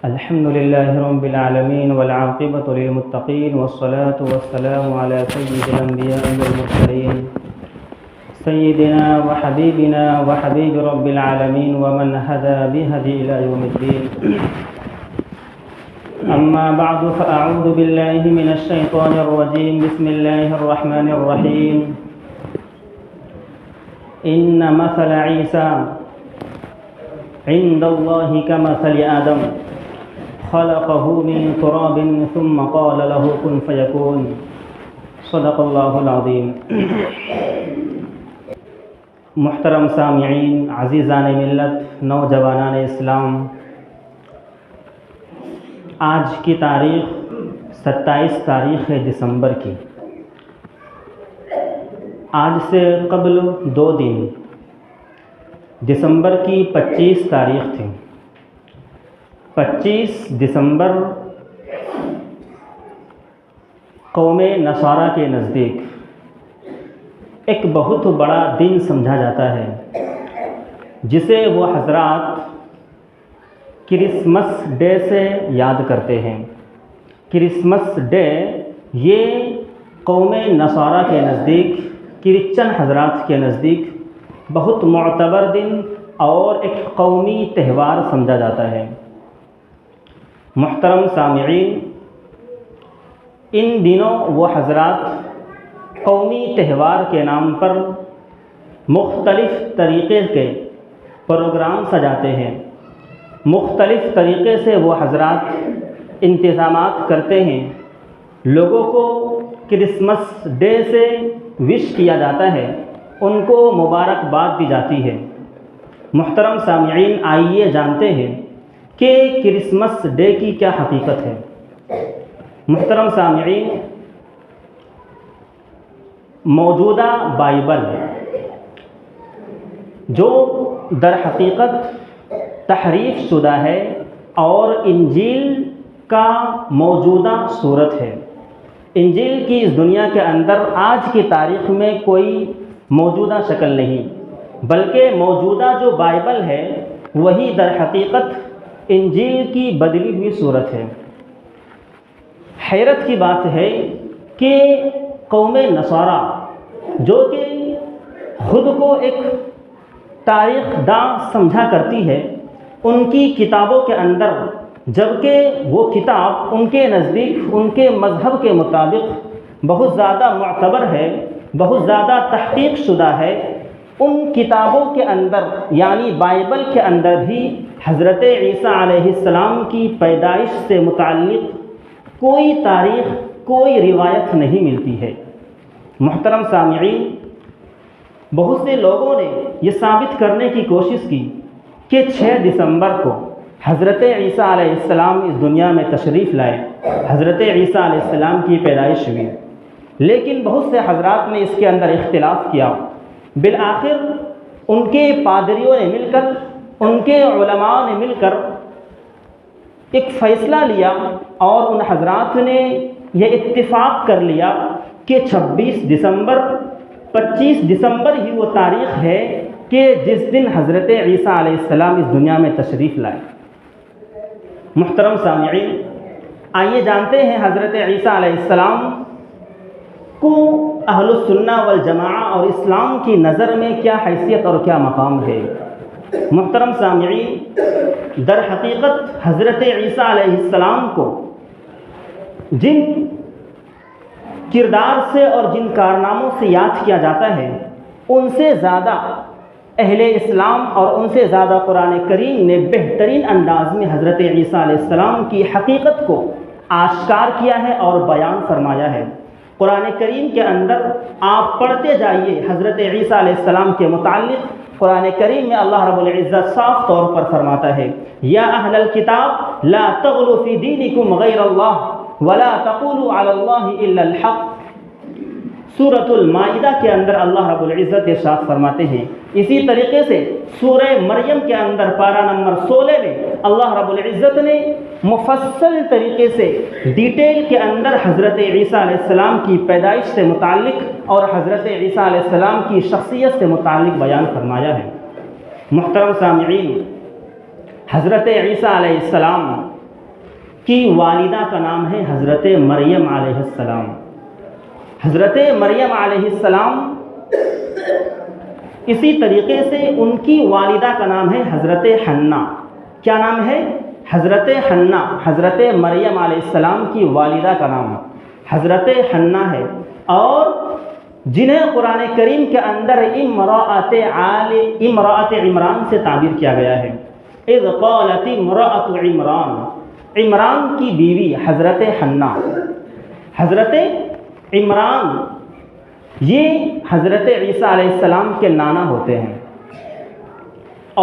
الحمد لله رب العالمين والعاقبة للمتقين والصلاة والسلام على سيد الأنبياء والمرسلين سيدنا وحبيبنا وحبيب رب العالمين ومن هدى بهدي إلى يوم الدين. أما بعد فأعوذ بالله من الشيطان الرجيم. بسم الله الرحمن الرحيم. إن مثل عيسى عند الله كمثل آدم خلقه من تراب ثم قال له كن فيكون. صدق اللہ العظیم. محترم سامعین، عزیزان ملت، نوجوانان اسلام، آج کی تاریخ 27 تاریخ ہے دسمبر کی. آج سے قبل 2 دن دسمبر کی 25 تاریخ تھی. 25 دسمبر قوم نصارہ کے نزدیک ایک بہت بڑا دن سمجھا جاتا ہے، جسے وہ حضرات کرسمس ڈے سے یاد کرتے ہیں. کرسمس ڈے یہ قوم نصارہ کے نزدیک، کرسچن حضرات کے نزدیک بہت معتبر دن اور ایک قومی تہوار سمجھا جاتا ہے. محترم سامعین، ان دنوں وہ حضرات قومی تہوار کے نام پر مختلف طریقے کے پروگرام سجاتے ہیں. مختلف طریقے سے وہ حضرات انتظامات کرتے ہیں. لوگوں کو کرسمس ڈے سے وش کیا جاتا ہے، ان کو مبارکباد دی جاتی ہے. محترم سامعین، آئیے جانتے ہیں کہ کرسمس ڈے کی کیا حقیقت ہے. محترم سامعین، موجودہ بائبل جو در حقیقت تحریف شدہ ہے اور انجیل کا موجودہ صورت ہے. انجیل کی اس دنیا کے اندر آج کی تاریخ میں کوئی موجودہ شکل نہیں، بلکہ موجودہ جو بائبل ہے وہی در حقیقت انجیل کی بدلی ہوئی صورت ہے. حیرت کی بات ہے کہ قوم نصارہ جو کہ خود کو ایک تاریخ داں سمجھا کرتی ہے، ان کی کتابوں کے اندر، جبکہ وہ کتاب ان کے نزدیک، ان کے مذہب کے مطابق بہت زیادہ معتبر ہے، بہت زیادہ تحقیق شدہ ہے، ان کتابوں کے اندر یعنی بائبل کے اندر بھی حضرت عیسیٰ علیہ السلام کی پیدائش سے متعلق کوئی تاریخ، کوئی روایت نہیں ملتی ہے. محترم سامعین، بہت سے لوگوں نے یہ ثابت کرنے کی کوشش کی کہ 6 دسمبر کو حضرت عیسیٰ علیہ السلام اس دنیا میں تشریف لائے، حضرت عیسیٰ علیہ السلام کی پیدائش ہوئی. لیکن بہت سے حضرات نے اس کے اندر اختلاف کیا. بالآخر ان کے پادریوں نے مل کر، ان کے علماء نے مل کر ایک فیصلہ لیا اور ان حضرات نے یہ اتفاق کر لیا کہ 26 دسمبر 25 دسمبر ہی وہ تاریخ ہے کہ جس دن حضرت عیسیٰ علیہ السلام اس دنیا میں تشریف لائے. محترم سامعین، آئیے جانتے ہیں حضرت عیسیٰ علیہ السلام کو اہل السنہ والجماعہ اور اسلام کی نظر میں کیا حیثیت اور کیا مقام ہے. محترم سامعین، در حقیقت حضرت عیسیٰ علیہ السلام کو جن کردار سے اور جن کارناموں سے یاد کیا جاتا ہے، ان سے زیادہ اہل اسلام اور ان سے زیادہ قرآن کریم نے بہترین انداز میں حضرت عیسیٰ علیہ السلام کی حقیقت کو آشکار کیا ہے اور بیان فرمایا ہے. قرآن کریم کے اندر آپ پڑھتے جائیے حضرت عیسیٰ علیہ السلام کے متعلق. قرآن کریم میں اللہ رب العزت صاف طور پر فرماتا ہے، یا اہل الکتاب لا تغلوا فی دینکم غیر اللہ ولا تقولوا علی اللہ الا الحق. سورۃ المائدہ کے اندر اللہ رب العزت ارشاد فرماتے ہیں. اسی طریقے سے سورہ مریم کے اندر پارہ نمبر 16 میں اللہ رب العزت نے مفصل طریقے سے ڈیٹیل کے اندر حضرت عیسیٰ علیہ السلام کی پیدائش سے متعلق اور حضرت عیسیٰ علیہ السلام کی شخصیت سے متعلق بیان فرمایا ہے. محترم سامعین، حضرت عیسیٰ علیہ السلام کی والدہ کا نام ہے حضرت مریم علیہ السلام۔ حضرت مریم علیہ السلام، اسی طریقے سے ان کی والدہ کا نام ہے حضرت حنہ۔ کیا نام ہے؟ حضرت حنہ۔ حضرت مریم علیہ السلام کی والدہ کا نام حضرت حنہ ہے، اور جنہیں قرآن کریم کے اندر امرأۃ عمران سے تعبیر کیا گیا ہے۔ اذ قالت امرأۃ عمران، عمران کی بیوی حضرت حنہ۔ حضرت عمران یہ حضرت عیسیٰ علیہ السلام کے نانا ہوتے ہیں،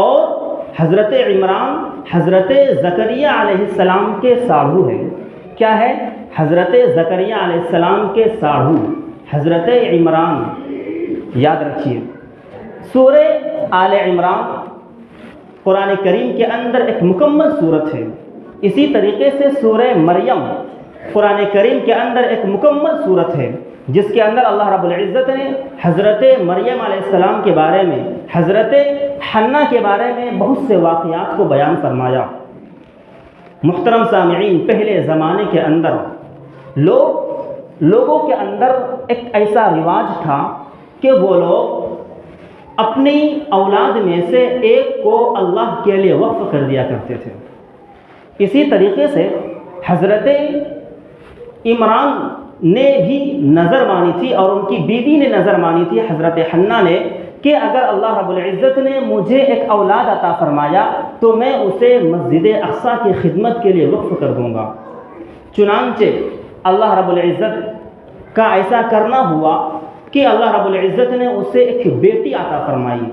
اور حضرت عمران حضرت زکریا علیہ السلام کے ساڑھو ہیں۔ کیا ہے؟ حضرت زکریا علیہ السلام کے ساڑھو حضرت عمران۔ یاد رکھیے، سورہ آل عمران قرآن کریم کے اندر ایک مکمل صورت ہے۔ اسی طریقے سے سورہ مریم قرآن کریم کے اندر ایک مکمل صورت ہے، جس کے اندر اللہ رب العزت نے حضرت مریم علیہ السلام کے بارے میں، حضرت حنہ کے بارے میں بہت سے واقعات کو بیان فرمایا۔ محترم سامعین، پہلے زمانے کے اندر لوگوں کے اندر ایک ایسا رواج تھا کہ وہ لوگ اپنی اولاد میں سے ایک کو اللہ کے لیے وقف کر دیا کرتے تھے۔ اسی طریقے سے حضرت عمران نے بھی نظر مانی تھی، اور ان کی بیوی نے نظر مانی تھی حضرت حنہ نے، کہ اگر اللہ رب العزت نے مجھے ایک اولاد عطا فرمایا تو میں اسے مسجد اقصیٰ کی خدمت کے لیے وقف کر دوں گا۔ چنانچہ اللہ رب العزت کا ایسا کرنا ہوا کہ اللہ رب العزت نے اسے ایک بیٹی عطا فرمائی۔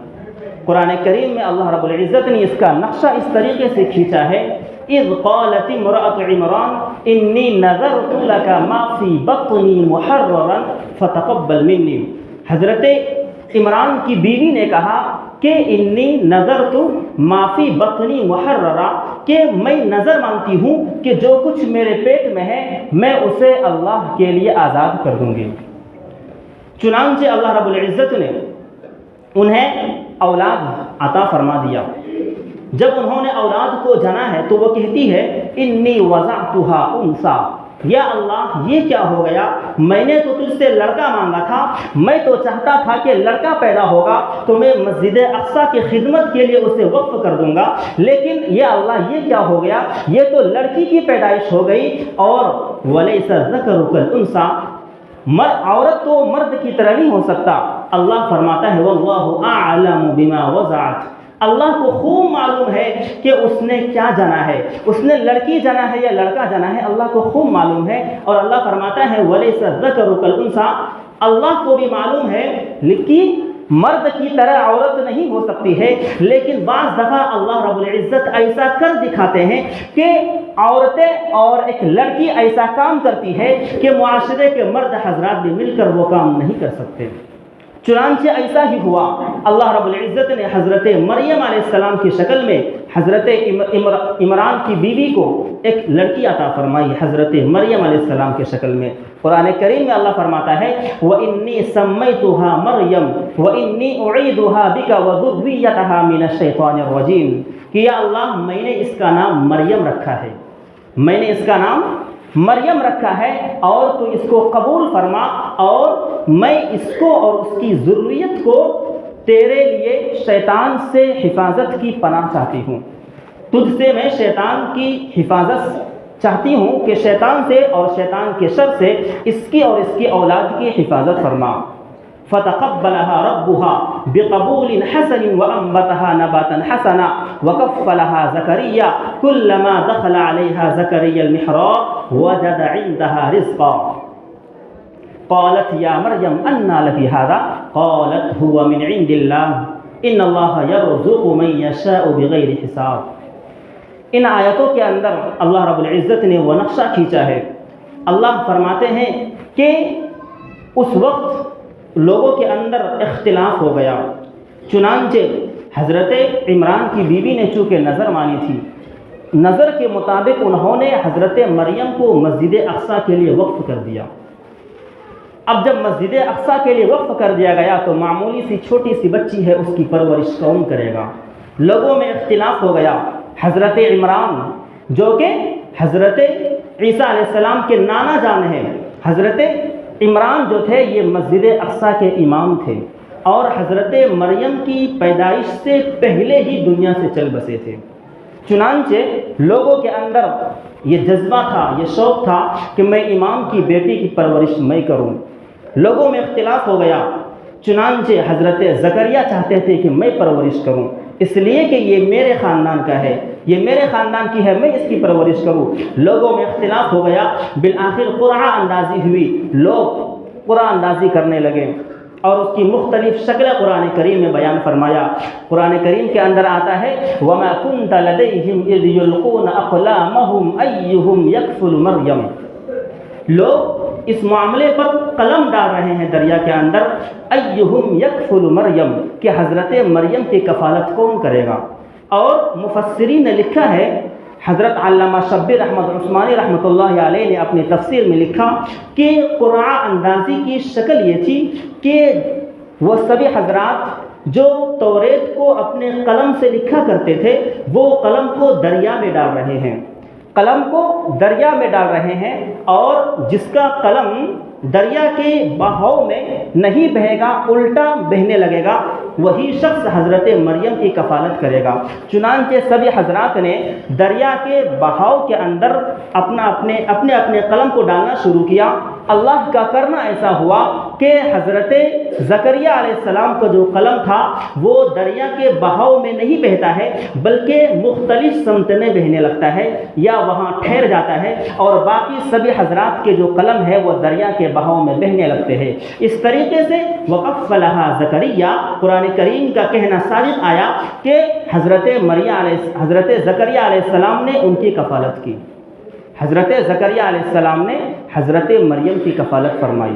قرآن کریم میں اللہ رب العزت نے اس کا نقشہ اس طریقے سے کھینچا ہے، اذ قالت امرأۃ عمران انی نذرت لک ما فی بطنی محررا فتقبل منی۔ حضرت عمران کی بیوی نے کہا کہ انی نذرت ما فی بطنی محررا، کہ میں نظر مانتی ہوں کہ جو کچھ میرے پیٹ میں ہے میں اسے اللہ کے لیے آزاد کر دوں گی۔ چنانچہ اللہ رب العزت نے انہیں اولاد عطا فرما دیا۔ جب انہوں نے اولاد کو جنا ہے تو وہ کہتی ہے انی وضعتها انثى، یا اللہ یہ کیا ہو گیا، میں نے تو تجھ سے لڑکا مانگا تھا، میں تو چاہتا تھا کہ لڑکا پیدا ہوگا تو میں مسجد اقصیٰ کی خدمت کے لیے اسے وقف کر دوں گا، لیکن یا اللہ یہ کیا ہو گیا، یہ تو لڑکی کی پیدائش ہو گئی۔ اور ولیس الذکر کالانثیٰ، عورت تو مرد کی طرح نہیں ہو سکتا۔ اللہ فرماتا ہے واللہ اعلم بما وضعت، اللہ کو خوب معلوم ہے کہ اس نے کیا جنا ہے، اس نے لڑکی جنا ہے یا لڑکا جنا ہے، اللہ کو خوب معلوم ہے۔ اور اللہ فرماتا ہے ولیس الذکر کالانثیٰ، اللہ کو بھی معلوم ہے کہ مرد کی طرح عورت نہیں ہو سکتی ہے، لیکن بعض دفعہ اللہ رب العزت ایسا کر دکھاتے ہیں کہ عورتیں اور ایک لڑکی ایسا کام کرتی ہے کہ معاشرے کے مرد حضرات بھی مل کر وہ کام نہیں کر سکتے۔ چنانچہ ایسا ہی ہوا، اللہ رب العزت نے حضرت مریم علیہ السلام کی شکل میں حضرت عمران کی بیوی کو ایک لڑکی عطا فرمائی، حضرت مریم علیہ السلام کی شکل میں۔ قرآن کریم میں اللہ فرماتا ہے وَإِنِّي سَمَّيْتُهَا مَرْيَمَ وَإِنِّي أُعِيدُهَا بِكَ وَذُرِّيَّتَهَا مِنَ الشَّيْطَانِ الرَّجِيمِ، کہ یا اللہ میں نے اس کا نام مریم رکھا ہے، میں نے اس کا نام مریم رکھا ہے، اور تو اس کو قبول فرما، اور میں اس کو اور اس کی ذریت کو تیرے لیے شیطان سے حفاظت کی پناہ چاہتی ہوں، تجھ سے میں شیطان کی حفاظت چاہتی ہوں کہ شیطان سے اور شیطان کے شر سے اس کی اور اس کی اولاد کی حفاظت فرما۔ فتقبلها ربها بقبول حسن وأنبتها نباتا حسنا وكفلها زكريا كلما دخل عليها زكريا المحراب وجد عندها رزقا قالت يا مريم أنى لك هذا قالت هو من عند الله إن الله يرزق من يشاء بغير حساب۔ ان آیتوں کے اندر اللہ رب العزت نے وہ نقشہ کھینچا ہے۔ اللہ فرماتے ہیں کہ اس وقت لوگوں کے اندر اختلاف ہو گیا، چنانچہ حضرت عمران کی بیوی نے چونکہ نظر مانی تھی، نظر کے مطابق انہوں نے حضرت مریم کو مسجد اقصیٰ کے لیے وقف کر دیا۔ اب جب مسجد اقصیٰ کے لیے وقف کر دیا گیا تو معمولی سی چھوٹی سی بچی ہے، اس کی پرورش کون کرے گا؟ لوگوں میں اختلاف ہو گیا۔ حضرت عمران جو کہ حضرت عیسیٰ علیہ السلام کے نانا جان ہیں۔ حضرت عمران جو تھے یہ مسجد اقصیٰ کے امام تھے، اور حضرت مریم کی پیدائش سے پہلے ہی دنیا سے چل بسے تھے۔ چنانچہ لوگوں کے اندر یہ جذبہ تھا، یہ شوق تھا کہ میں امام کی بیٹی کی پرورش میں کروں۔ لوگوں میں اختلاف ہو گیا، چنانچہ حضرت زکریا چاہتے تھے کہ میں پرورش کروں، اس لیے کہ یہ میرے خاندان کا ہے، یہ میرے خاندان کی ہے، میں اس کی پرورش کروں۔ لوگوں میں اختلاف ہو گیا، بالآخر قرعہ اندازی ہوئی، لوگ قرعہ اندازی کرنے لگے، اور اس کی مختلف شکلیں قرآن کریم میں بیان فرمایا۔ قرآن کریم کے اندر آتا ہے وَمَا كُنْتَ لَدَيْهِمْ إِذْ يُلْقُونَ أَقْلَامَهُمْ أَيُّهُمْ يَكْفُلُ مریم۔ لوگ اس معاملے پر قلم ڈال رہے ہیں دریا کے اندر، ایہم یکفل مریم، کہ حضرت مریم کی کفالت کون کرے گا۔ اور مفسرین نے لکھا ہے، حضرت علامہ شبیر احمد عثمانی رحمۃ اللہ علیہ نے اپنی تفسیر میں لکھا کہ قرعہ اندازی کی شکل یہ تھی کہ وہ سبھی حضرات جو توریت کو اپنے قلم سے لکھا کرتے تھے وہ قلم کو دریا میں ڈال رہے ہیں، قلم کو دریا میں ڈال رہے ہیں، اور جس کا قلم دریا کے بہاؤ میں نہیں بہے گا، الٹا بہنے لگے گا، وہی شخص حضرت مریم کی کفالت کرے گا۔ چنانچہ سبھی حضرات نے دریا کے بہاؤ کے اندر اپنے قلم کو ڈالنا شروع کیا۔ اللہ کا کرنا ایسا ہوا کہ حضرت زکریا علیہ السلام کا جو قلم تھا وہ دریا کے بہاؤ میں نہیں بہتا ہے، بلکہ مختلف سمت میں بہنے لگتا ہے یا وہاں ٹھہر جاتا ہے، اور باقی سبھی حضرات کے جو قلم ہے وہ دریا کے بہاؤ میں بہنے لگتے ہیں۔ اس طریقے سے وَقَفَّلَهَا زکریا، قرآن کریم کا کہنا صادق آیا کہ حضرت زکریا علیہ السلام نے ان کی کفالت کی، حضرت زکریا علیہ السلام نے حضرت مریم کی کفالت فرمائی۔